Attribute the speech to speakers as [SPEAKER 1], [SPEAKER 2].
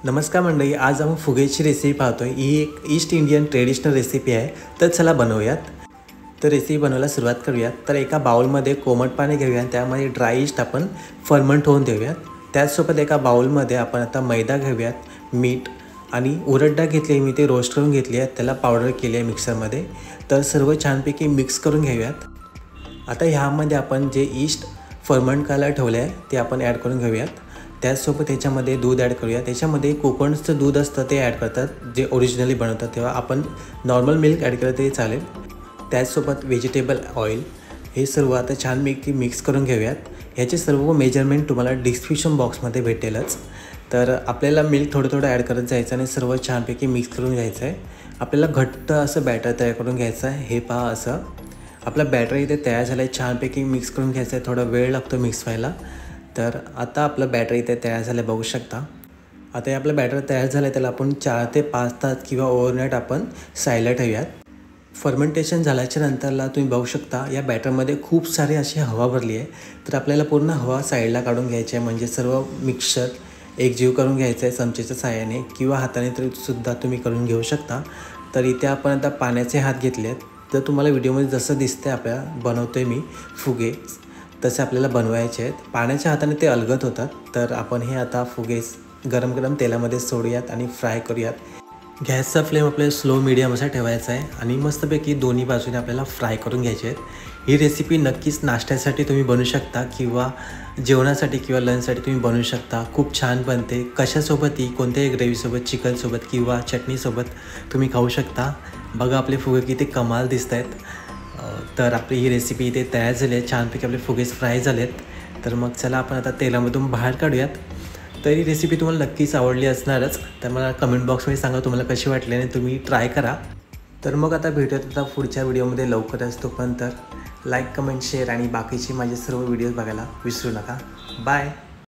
[SPEAKER 1] नमस्कार मंडळी, आज आपण फुग्याची रेसिपी पाहतोय। ही एक ईस्ट इंडियन ट्रेडिशनल रेसिपी आहे। तर चला बनवूयात। तर रेसिपी बनवायला सुरुवात करूयात। तर एका बाउलमध्ये कोमट पाणी घेऊया आणि त्यामध्ये ड्राय ईस्ट आपण फर्मंट होऊन देऊयात। त्याचसोबत एका बाउलमध्ये आपण आता मैदा घेऊयात, मीठ आणि उडद डाळ घेतली, मी ते रोस्ट करून घेतली आहे, त्याला पावडर केली आहे मिक्सरमध्ये। तर सर्व छानपैकी मिक्स करून घेऊयात। आता ह्यामध्ये आपण जे ईस्ट फर्मंट करायला ठेवले आहे ते आपण ॲड करून घेऊयात। त्याचसोबत याच्यामध्ये दूध ॲड करूया। त्याच्यामध्ये कोकोनटचं दूध असतं ते ॲड करतात, जे ओरिजिनली बनवतात, तेव्हा आपण नॉर्मल मिल्क ॲड केलं तरी चालेल। त्याचसोबत व्हेजिटेबल ऑइल, हे सर्व आता छानपैकी मिक्स करून घेऊयात। ह्याचे सर्व मेजरमेंट तुम्हाला डिस्क्रिप्शन बॉक्समध्ये भेटेलच। तर आपल्याला मिल्क थोडं थोडं ॲड करत जायचं आणि सर्व छानपैकी मिक्स करून घ्यायचं आहे। आपल्याला घट्ट असं बॅटर तयार करून घ्यायचं आहे। हे पहा, असं आपला बॅटर इथे तयार झालं आहे। छानपैकी मिक्स करून घ्यायचं आहे, थोडा वेळ लागतो मिक्स व्हायला। तर आता आपलं बॅटर इथे तयार झालं आहे, बघू शकता। आता हे आपलं बॅटर तयार झालं आहे, त्याला आपण 4 ते 5 तास किंवा ओव्हरनाईट आपण साईडला ठेवूयात। फर्मेंटेशन झाल्याच्या नंतरला तुम्ही बघू शकता या बॅटरमध्ये खूप सारी अशी हवा भरली आहे। तर आपल्याला पूर्ण हवा साईडला काढून घ्यायची आहे, म्हणजे सर्व मिक्सचर एकजीव करून घ्यायचं आहे चमचेच्या साहाय्याने, किंवा हाताने तरी सुद्धा तुम्ही करून घेऊ शकता। तर इथे आपण आता पाण्याचे हात घेतले आहेत। तर तुम्हाला व्हिडिओमध्ये जसं दिसतं आहे आपल्याला बनवतो आहे मी फुगे, तसे आपल्याला बनवायचे आहेत। पाण्याच्या हाताने ते अलगद होतात। तर आपण हे आता फुगे गरम गरम तेलामध्ये सोडूयात आणि फ्राय करूयात। गॅसचा फ्लेम आपल्याला स्लो मीडियम असा ठेवायचा आहे आणि मस्तपैकी दोन्ही बाजूने आपल्याला फ्राय करून घ्यायचे आहेत। ही रेसिपी नक्कीच नाश्त्यासाठी तुम्ही बनवू शकता, किंवा जेवणासाठी किंवा लंचसाठी तुम्ही बनवू शकता। खूप छान बनते, कशासोबतही, कोणत्याही ग्रेव्हीसोबत, चिकनसोबत किंवा चटणीसोबत तुम्ही खाऊ शकता। बघा आपले फुगे किती कमाल दिसत आहेत। तर आपली ही रेसिपी इथे तयार झाली आहे। छानपैकी आपले फुगेस फ्राय झालेत। तर मग चला आपण आता तेलामधून बाहेर काढूयात। तर ही रेसिपी तुम्हाला नक्कीच आवडली असणारच। तर मला कमेंट बॉक्समध्ये सांगा तुम्हाला कशी वाटली आणि तुम्ही ट्राय करा। तर मग आता भेटूयात आता पुढच्या व्हिडिओमध्ये लवकरच। तोपर्यंत लाईक, कमेंट, शेअर आणि बाकीचे माझे सर्व व्हिडिओज बघायला विसरू नका। बाय।